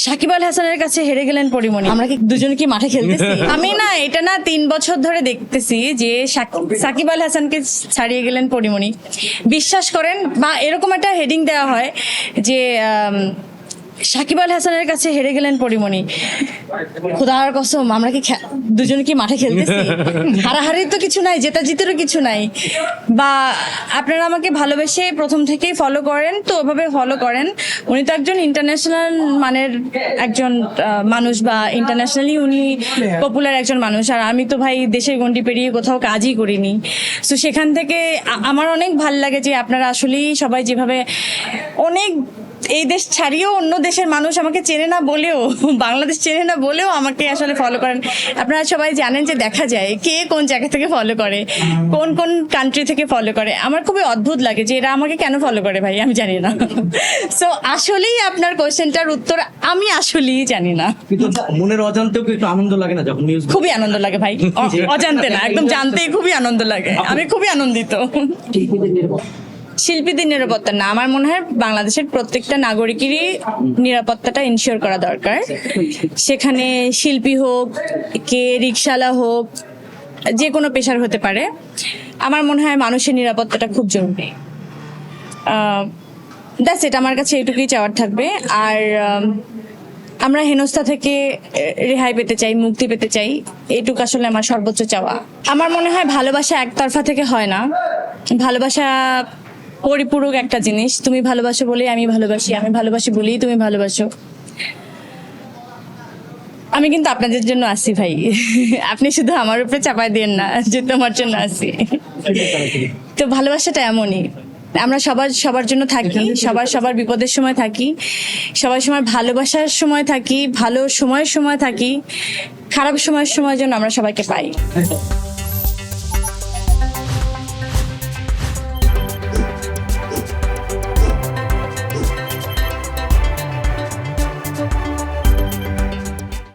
সাকিব আল হাসানের কাছে হেরে গেলেন পরিমণি। আমরা কি দুজন কি মাঠে খেলতেছি? আমি না এটা না 3 বছর ধরে দেখতেছি যে সাকিব আল হাসানকে ছাড়িয়ে গেলেন পরিমণি। বিশ্বাস করেন, বা এরকম একটা হেডিং দেওয়া হয় যে সাকিব আল হাসানের কাছে হেরে গেলেন পরিমণি। খোদার কসম, আমরা কি দুজন কি মাঠে খেলতেছি? হারাহারির তো কিছু নাই, জেতা জিতেরও কিছু নাই। বা আপনারা আমাকে ভালোবেসে প্রথম থেকেই ফলো করেন, তো ওভাবে ফলো করেন। উনি তো একজন ইন্টারন্যাশনাল মানের একজন মানুষ, বা ইন্টারন্যাশনালি উনি পপুলার একজন মানুষ। আর আমি তো ভাই দেশের গণ্ডি পেরিয়ে কোথাও কাজই করিনি। সো সেখান থেকে আমার অনেক ভাল লাগে যে আপনারা আসলেই সবাই যেভাবে অনেক এই দেশ ছাড়িয়েও অন্য দেশের মানুষ আমাকে চেনে না বলেও, বাংলাদেশ চেনে না বলেও আমাকে আসলে ফলো করেন। আপনারা সবাই জানেন যে দেখা যায় কে কোন জায়গা থেকে ফলো করে, কোন কোন কান্ট্রি থেকে ফলো করে। আমার খুবই অদ্ভুত লাগে যে এরা আমাকে কেন ফলো করে, ভাই আমি জানি না। সো আসলেই আপনার কোয়েশ্চেনটার উত্তর আমি আসলেই জানি না। কিন্তু মনের অজান্তেও কি একটু আনন্দ লাগে না যখন নিউজ? খুবই আনন্দ লাগে ভাই, অজান্তে না, একদম জানতেই খুবই আনন্দ লাগে। আমি খুবই আনন্দিত। শিল্পীদের নিরাপত্তা না, আমার মনে হয় বাংলাদেশের প্রত্যেকটা নাগরিকেরই নিরাপত্তাটা ইনশিওর করা দরকার। সেখানে শিল্পী হোক, কে রিকশাওয়ালা হোক, যে কোনো পেশার হতে পারে। আমার মনে হয় মানুষের নিরাপত্তাটা খুব জরুরি। দ্যাটস ইট, আমার কাছে এইটুকুই চাওয়ার থাকবে। আর আমরা হেনস্থা থেকে রেহাই পেতে চাই, মুক্তি পেতে চাই, এইটুকু আসলে আমার সর্বোচ্চ চাওয়া। আমার মনে হয় ভালোবাসা একতরফা থেকে হয় না। ভালোবাসা পরিপূরক একটা জিনিস। তুমি ভালোবাসো বলেই আমি ভালোবাসি, আমি ভালোবাসি বলেই তুমি ভালোবাসো। আমি কিন্তু আপনাদের জন্য আসি ভাই, আপনি শুধু আমার উপরে চাপাই দেন না যে তোমার জন্য আসি। তো ভালোবাসাটা এমনই, আমরা সবার জন্য থাকি, সবার বিপদের সময় থাকি, সবার ভালোবাসার সময় থাকি, ভালো সময়ের সময় থাকি, খারাপ সময়ের জন্য আমরা সবাইকে পাই।